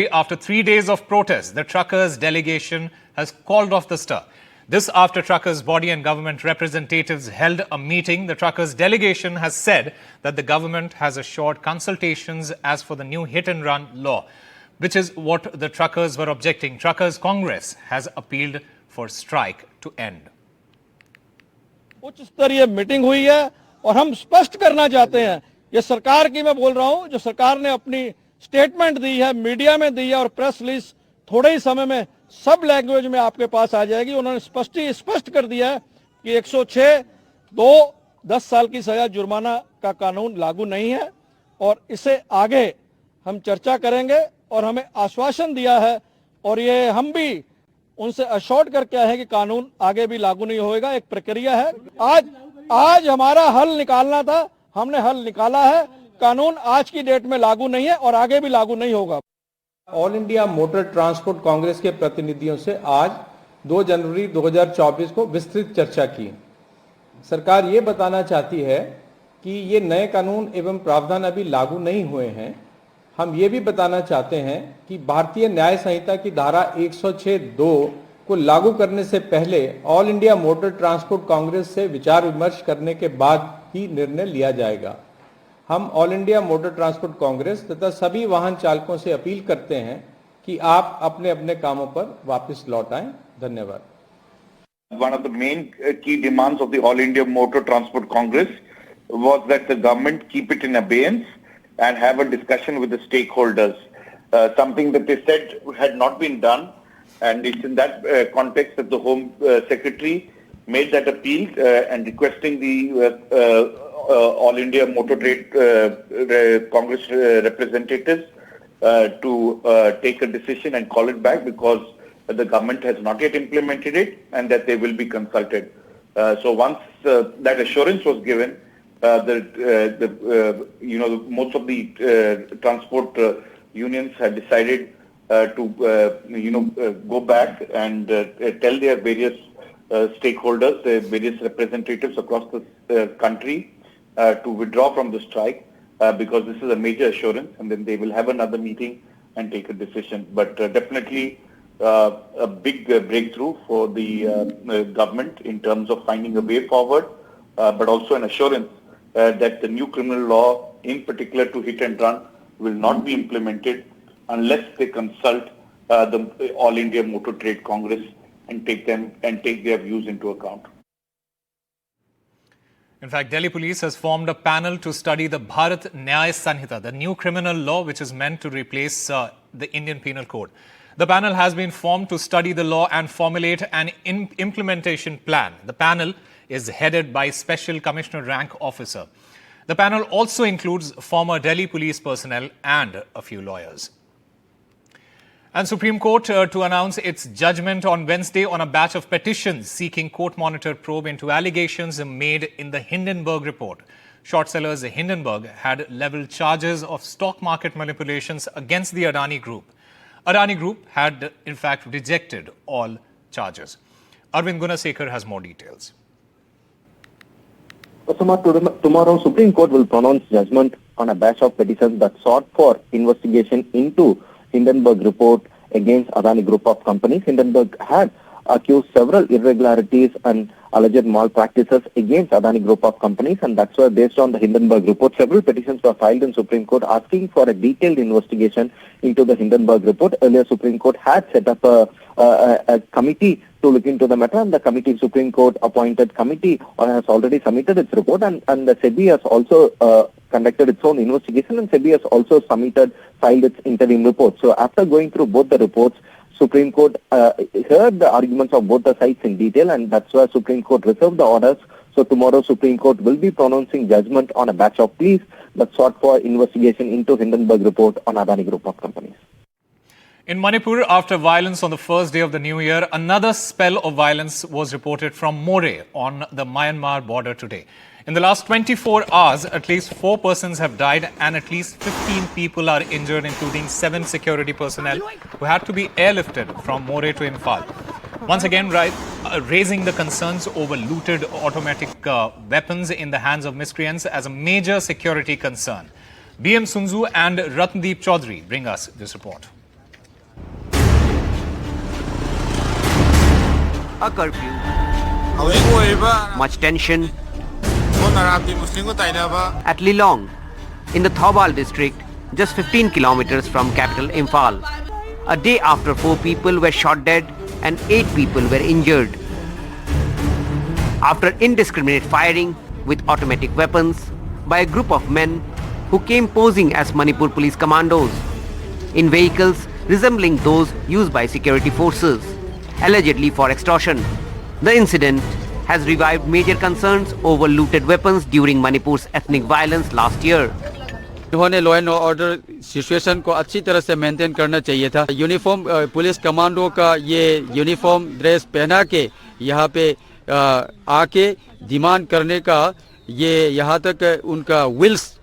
after 3 days of protest, the truckers' delegation has called off the stir. This after truckers' body and government representatives held a meeting. The truckers' delegation has said that the government has assured consultations as for the new hit-and-run law, which is what the truckers were objecting. Truckers' Congress has appealed for strike to end. उच्च स्तरीय meeting हुई है और हम स्पष्ट करना चाहते हैं, ये सरकार की मैं बोल रहा हूं, जो सरकार ने अपनी स्टेटमेंट दी है, मीडिया में दी है और प्रेस रिलीज थोड़े ही समय में सब लैंग्वेज में आपके पास आ जाएगी। उन्होंने स्पष्ट कर दिया है कि 106 2 10 साल की सजा जुर्माना का कानून लागू नहीं है और इसे आगे हम चर्चा करेंगे और हमें आश्वासन दिया है और ये हम भी उनसे अश्योर्ड करके आए हैं कि कानून आगे भी लागू नहीं होएगा। एक प्रक्रिया है, आज हमारा हल निकालना था, हमने हल निकाला है। कानून आज की डेट में लागू नहीं है और आगे भी लागू नहीं होगा। All India motor transport Congress के प्रतिनिधियों से आज 2 जनवरी 2024 को विस्तृत चर्चा की। सरकार ये बताना चाहती है कि ये नए कानून एवं प्रावधान अभी लागू नहीं हुए हैं। हम ये भी बताना चाहते हैं कि भारतीय न्याय संहिता की धारा 106(2) को लागू करने से पहले all India motor transport Congress से विचार विमर्श करने के बाद ही निर्णय लिया जाएगा। हम all India motor transport Congress तथा सभी वाहन चालकों से अपील करते हैं कि आप अपने अपने कामों पर वापस लौट आएं। धन्यवाद। One of the main key demands of the All India Motor Transport Congress was that the government keep it in abeyance and have a discussion with the stakeholders. Something that they said had not been done, and it's in that context that the Home Secretary made that appeal and requesting the All India Motor Trade Congress representatives to take a decision and call it back because the government has not yet implemented it and that they will be consulted. So once that assurance was given, most of the transport unions had decided to go back and tell their various stakeholders, their various representatives across the country to withdraw from the strike because this is a major assurance, and then they will have another meeting and take a decision. But definitely a big breakthrough for the government in terms of finding a way forward, but also an assurance that the new criminal law, in particular to hit and run, will not be implemented unless they consult the All India Motor Trade Congress and take their views into account. In fact, Delhi Police has formed a panel to study the Bharat Nyaya Sanhita, the new criminal law which is meant to replace the Indian Penal Code. The panel has been formed to study the law and formulate an implementation plan. The panel is headed by Special Commissioner rank officer. The panel also includes former Delhi Police personnel and a few lawyers. And Supreme Court to announce its judgment on Wednesday on a batch of petitions seeking court-monitored probe into allegations made in the Hindenburg report. Short sellers Hindenburg had leveled charges of stock market manipulations against the Adani Group. Adani Group had, in fact, rejected all charges. Arvind Gunasekar has more details. Tomorrow, Supreme Court will pronounce judgment on a batch of petitions that sought for investigation into Hindenburg report against Adani Group of companies. Hindenburg had accused several irregularities and alleged malpractices against Adani Group of companies, and that's why, based on the Hindenburg report, several petitions were filed in Supreme Court asking for a detailed investigation into the Hindenburg report. Earlier, Supreme Court had set up a committee to look into the matter, and the Supreme Court appointed committee has already submitted its report, and the SEBI has also conducted its own investigation, and SEBI has also filed its interim report. So after going through both the reports, Supreme Court heard the arguments of both the sides in detail, and that's why Supreme Court reserved the orders. So tomorrow, Supreme Court will be pronouncing judgment on a batch of pleas that sought for investigation into Hindenburg report on Adani Group of companies. In Manipur, after violence on the first day of the new year, another spell of violence was reported from More on the Myanmar border today. In the last 24 hours, at least 4 persons have died and at least 15 people are injured, including 7 security personnel who had to be airlifted from More to Imphal. Once again, raising the concerns over looted automatic weapons in the hands of miscreants as a major security concern. BM Sunzu and Ratndeep Chaudhary bring us this report. a curfew, much tension at Lilong, in the Thobal district, just 15 kilometers from capital Imphal. A day after 4 people were shot dead and 8 people were injured after indiscriminate firing with automatic weapons by a group of men who came posing as Manipur police commandos in vehicles resembling those used by security forces, allegedly for extortion. The incident has revived major concerns over looted weapons during Manipur's ethnic violence last year. इन्होंने law and order situation को अच्छी तरह से maintain करना चाहिए था। Uniform police commando का ये यूनिफॉर्म ड्रेस पहना के यहाँ पे आके डिमांड करने का ये यहाँ तक उनका विल्स,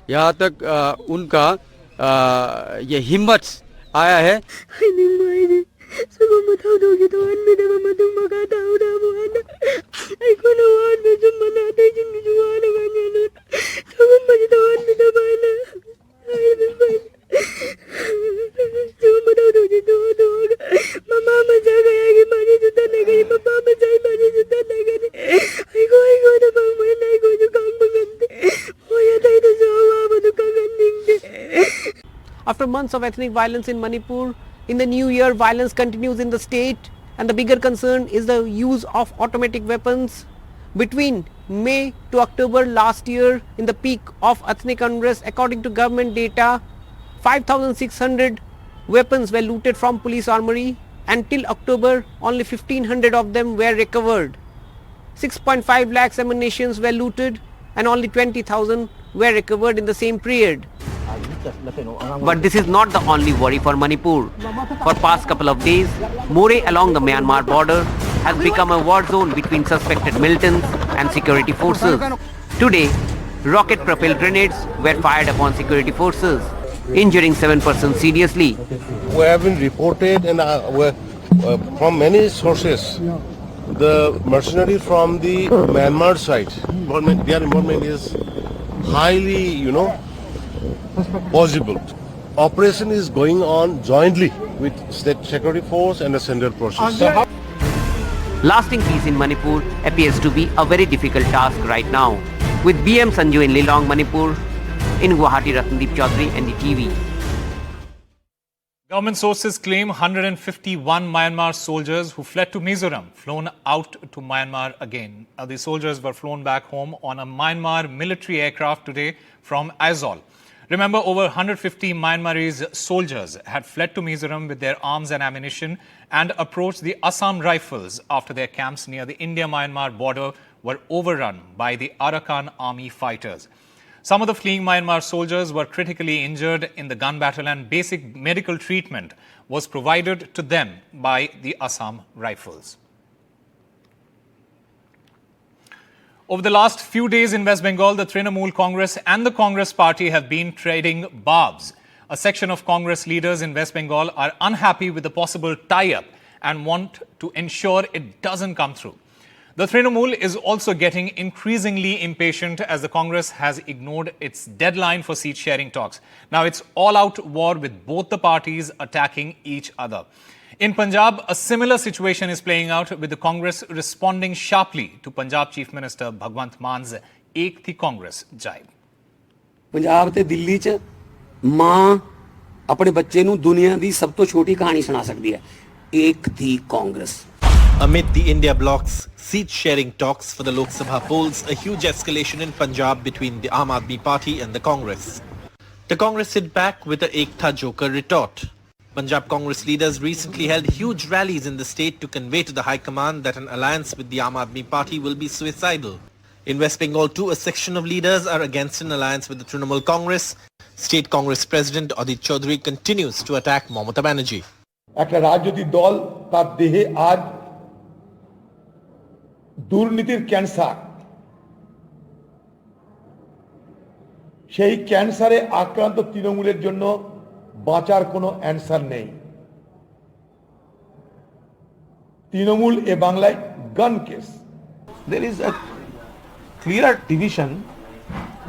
यहाँ तक उनका ये हिम्मत आया है। After months of ethnic violence in Manipur, in the new year violence continues in the state, and the bigger concern is the use of automatic weapons. Between May to October last year, in the peak of ethnic unrest, according to government data, 5,600 weapons were looted from police armory, and till October only 1,500 of them were recovered. 6.5 lakhs ammunitions were looted and only 20,000 were recovered in the same period. But this is not the only worry for Manipur. For past couple of days, Moreh along the Myanmar border has become a war zone between suspected militants and security forces. Today, rocket-propelled grenades were fired upon security forces, injuring 7 persons seriously. We have been reported and from many sources, the mercenary from the Myanmar side, their involvement is highly, possible. Operation is going on jointly with state security force and the central forces. Lasting peace in Manipur appears to be a very difficult task right now. With BM Sanju in Lilong, Manipur, in Guwahati, Ratndeep Chaudhary, NDTV. Government sources claim 151 Myanmar soldiers who fled to Mizoram flown out to Myanmar again. The soldiers were flown back home on a Myanmar military aircraft today from Aizawl. Remember, over 150 Myanmarese soldiers had fled to Mizoram with their arms and ammunition and approached the Assam Rifles after their camps near the India-Myanmar border were overrun by the Arakan army fighters. Some of the fleeing Myanmar soldiers were critically injured in the gun battle, and basic medical treatment was provided to them by the Assam Rifles. Over the last few days in West Bengal, the Trinamool Congress and the Congress Party have been trading barbs. A section of Congress leaders in West Bengal are unhappy with the possible tie-up and want to ensure it doesn't come through. The Trinamool is also getting increasingly impatient as the Congress has ignored its deadline for seat-sharing talks. Now it's all-out war with both the parties attacking each other. In Punjab, a similar situation is playing out with the Congress responding sharply to Punjab Chief Minister Bhagwant Man's Ek Thi Congress jibe. Punjab ते दिल्ली च मां अपने बच्चे नूं दुनिया दी सब तो छोटी कहानी सुना सकदी है, एक थी Congress. Amid the India bloc's seat-sharing talks for the Lok Sabha polls, a huge escalation in Punjab between the Aam Aadmi Party and the Congress. The Congress hit back with a Ek Tha Joker retort. Punjab Congress leaders recently held huge rallies in the state to convey to the High Command that an alliance with the Aam Aadmi Party will be suicidal. In West Bengal too, a section of leaders are against an alliance with the Trinamool Congress. State Congress President Adit Chaudhary continues to attack Mamata Banerjee. একটা রাজনৈতিক দল তার দেহে আজ দুর্নীতির cancer, সেই ক্যান্সারে আক্রান্ত তৃণমূলের জন্য বাঁচার কোনো অ্যানসার নেই। তৃণমূল এ বাংলায় গান case. There is a clear division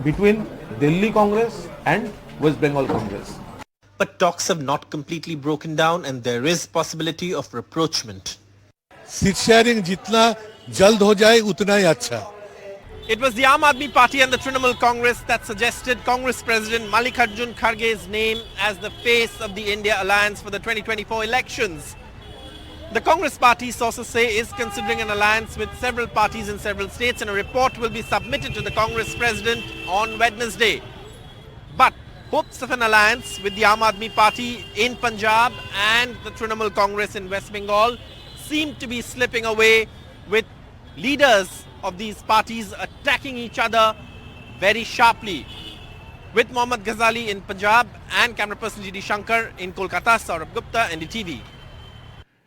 between Delhi Congress and West Bengal Congress. But talks have not completely broken down and there is possibility of rapprochement. Seat sharing जितना जल्द हो जाए उतना ही अच्छा। It was the Aam Aadmi Party and the Trinamool Congress that suggested Congress President Mallikarjun Kharge's name as the face of the India alliance for the 2024 elections. The Congress party, sources say, is considering an alliance with several parties in several states, and a report will be submitted to the Congress President on Wednesday. But hopes of an alliance with the Aam Aadmi Party in Punjab and the Trinamool Congress in West Bengal seem to be slipping away, with leaders of these parties attacking each other very sharply. With Mohammad Ghazali in Punjab and camera person G.D. Shankar in Kolkata, Saurabh Gupta, NDTV.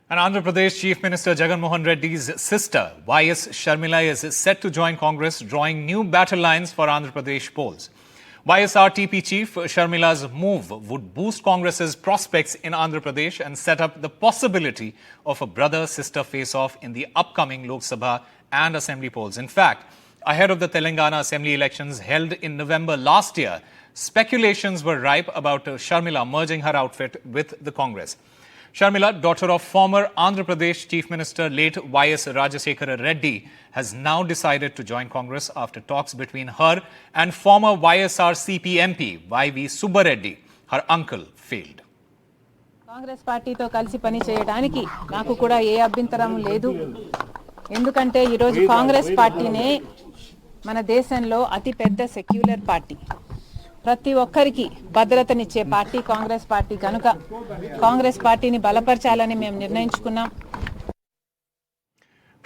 And Andhra Pradesh Chief Minister Jagan Mohan Reddy's sister, Y.S. Sharmila, is set to join Congress, drawing new battle lines for Andhra Pradesh polls. YSRTP Chief Sharmila's move would boost Congress's prospects in Andhra Pradesh and set up the possibility of a brother-sister face-off in the upcoming Lok Sabha and Assembly polls. In fact, ahead of the Telangana Assembly elections held in November last year, speculations were ripe about Sharmila merging her outfit with the Congress. Sharmila, daughter of former Andhra Pradesh Chief Minister late Y.S. Rajasekhara Reddy, has now decided to join Congress after talks between her and former YSRCP MP Y.V. Subba Reddy, her uncle, failed. Congress పార్టీతో కలిసి పని చేయడానికి నాకు కూడా ఏ అభ్యంతరం లేదు. ఎందుకంటే ఈ రోజు కాంగ్రెస్ పార్టీనే మన దేశంలో అతి పెద్ద సెక్యులర్ పార్టీ. ప్రతి ఒక్కరికి భద్రతనిచ్చే పార్టీ కాంగ్రెస్ పార్టీ కనుక కాంగ్రెస్ పార్టీని బలపరచాలని మేము నిర్ణయించుకున్నాం.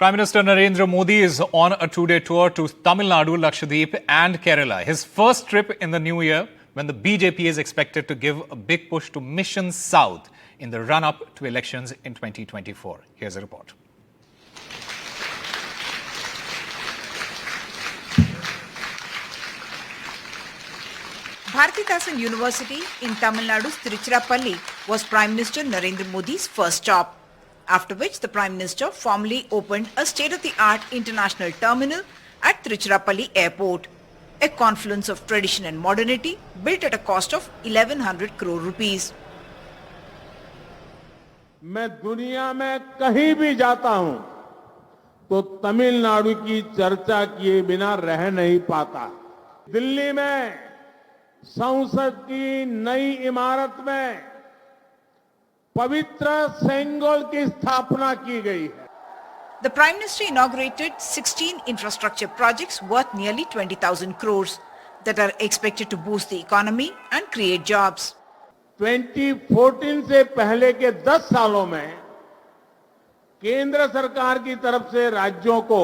Prime Minister Narendra Modi is on a two-day tour to Tamil Nadu, Lakshadweep and Kerala. His first trip in the new year, when the BJP is expected to give a big push to Mission South in the run-up to elections in 2024. Here's a report. Bharathidasan University in Tamil Nadu's Tiruchirappalli was Prime Minister Narendra Modi's first stop, after which the Prime Minister formally opened a state-of-the-art international terminal at Tiruchirappalli Airport, a confluence of tradition and modernity built at a cost of 1100 crore rupees. मैं दुनिया में कहीं भी जाता हूं तो तमिलनाडु की चर्चा किए बिना रह नहीं पाता। दिल्ली में संसद की नई इमारत में पवित्र सेंगोल की स्थापना की गई है. The Prime Minister inaugurated 16 infrastructure projects worth nearly 20,000 crores that are expected to boost the economy and create jobs. 2014 से पहले के 10 सालों में केंद्र सरकार की तरफ से राज्यों को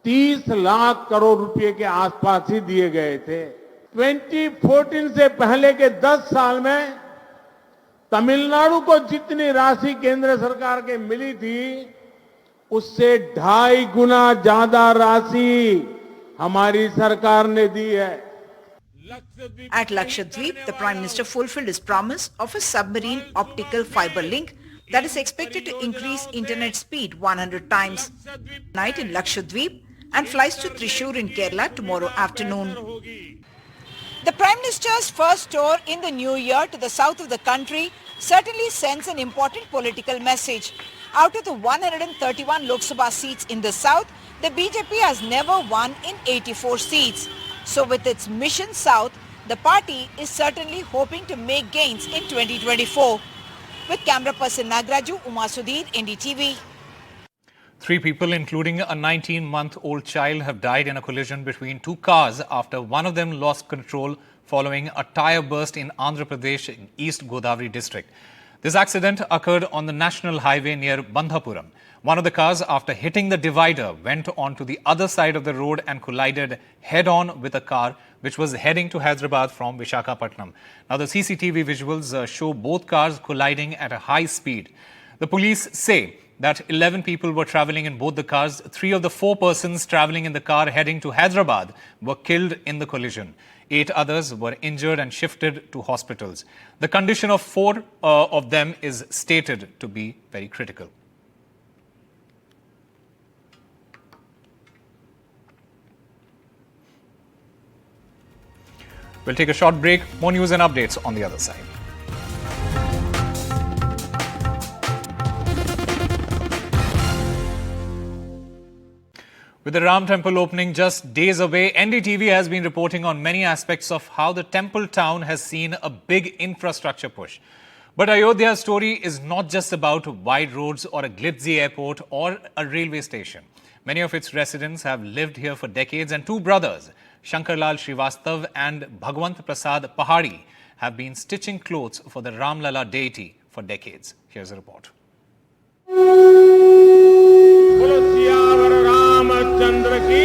30 लाख करोड़ रुपए के आसपास ही दिए गए थे. 2014 से पहले के 10 साल में तमिलनाडु को जितनी राशि केंद्र सरकार के मिली थी, उससे 2.5 गुना ज्यादा राशि हमारी सरकार ने दी है. At Lakshadweep, the Prime Minister fulfilled his promise of a submarine optical fiber link that is expected to increase internet speed 100 times. Night in Lakshadweep and flies to Thrissur in Kerala tomorrow afternoon. The Prime Minister's first tour in the new year to the south of the country certainly sends an important political message. Out of the 131 Lok Sabha seats in the south, the BJP has never won in 84 seats. So with its Mission South, the party is certainly hoping to make gains in 2024. With camera person Nagraju, Uma Sudhir, NDTV. 3 people, including a 19-month-old child, have died in a collision between 2 cars after one of them lost control following a tyre burst in Andhra Pradesh in East Godavari district. This accident occurred on the national highway near Bandhapuram. One of the cars, after hitting the divider, went on to the other side of the road and collided head-on with a car which was heading to Hyderabad from Visakhapatnam. Now, the CCTV visuals show both cars colliding at a high speed. The police say that 11 people were travelling in both the cars. 3 of the 4 persons travelling in the car heading to Hyderabad were killed in the collision. 8 others were injured and shifted to hospitals. The condition of 4 of them is stated to be very critical. We'll take a short break. More news and updates on the other side. With the Ram Temple opening just days away, NDTV has been reporting on many aspects of how the temple town has seen a big infrastructure push. But Ayodhya's story is not just about wide roads or a glitzy airport or a railway station. Many of its residents have lived here for decades, and two brothers, Shankarlal Srivastav and Bhagwant Prasad Pahari, have been stitching clothes for the Ramlala deity for decades. Here's a report. Ramchandra की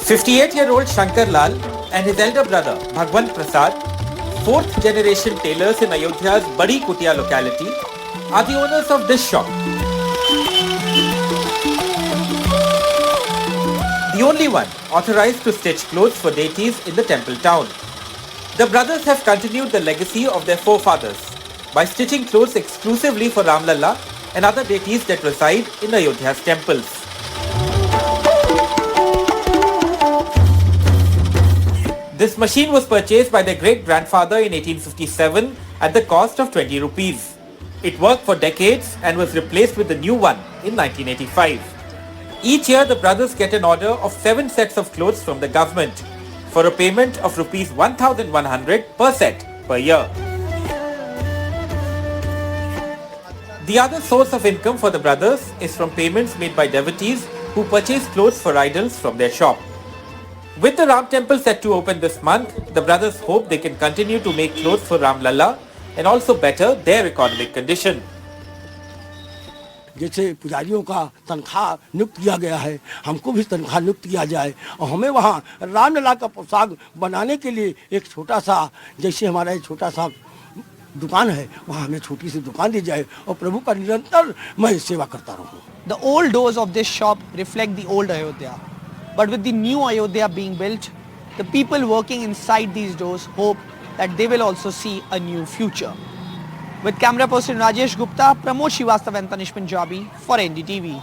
58-year-old Shankar Lal and his elder brother Bhagwant Prasad, fourth generation tailors in Ayodhya's Badi Kutia locality, are the owners of this shop. The only one authorized to stitch clothes for deities in the temple town. The brothers have continued the legacy of their forefathers by stitching clothes exclusively for Ramlalla and other deities that reside in Ayodhya's temples. This machine was purchased by their great-grandfather in 1857 at the cost of 20 rupees. It worked for decades and was replaced with the new one in 1985. Each year, the brothers get an order of 7 sets of clothes from the government for a payment of rupees 1,100 per set per year. The other source of income for the brothers is from payments made by devotees who purchase clothes for idols from their shop. With the Ram temple set to open this month, the brothers hope they can continue to make clothes for Ramlalla and also better their economic condition. जैसे पुजारियों का तनख्वाह नियुक्त किया गया है, हमको भी तनख्वाह नियुक्त किया जाए और हमें वहाँ रामलला का पोशाक बनाने के लिए एक छोटा सा, जैसे हमारा एक छोटा सा दुकान है, वहाँ हमें छोटी सी दुकान दी जाए और प्रभु का निरंतर मैं सेवा करता रहूँ. The old doors of this shop reflect the old Ayodhya, but with the new Ayodhya being built, the people working inside these doors hope that they will also see a new future. With camera person Rajesh Gupta, Pramod Srivastava and Tanish Punjabi for NDTV.